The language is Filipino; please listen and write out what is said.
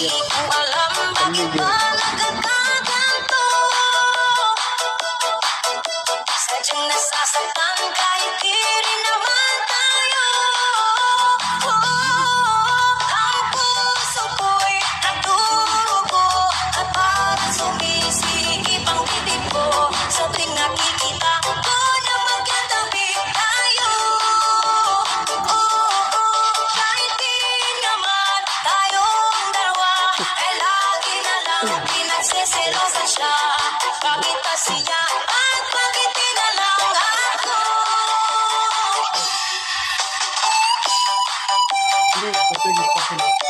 Di ko alam bakit ba nagkakaganto. Sadyang nasasaktan kahit di rin naman tayo. Ang puso ko'y nagdurugo at parang sumisikip ang bibig ko sa tuwing nakikita ko na magkatabi tayo. Kahit di naman tayong dalawa, ay lagi na lang pinagsiselosan siya. Bakit pa siya at bakit di na lang ako? Hindi, kasi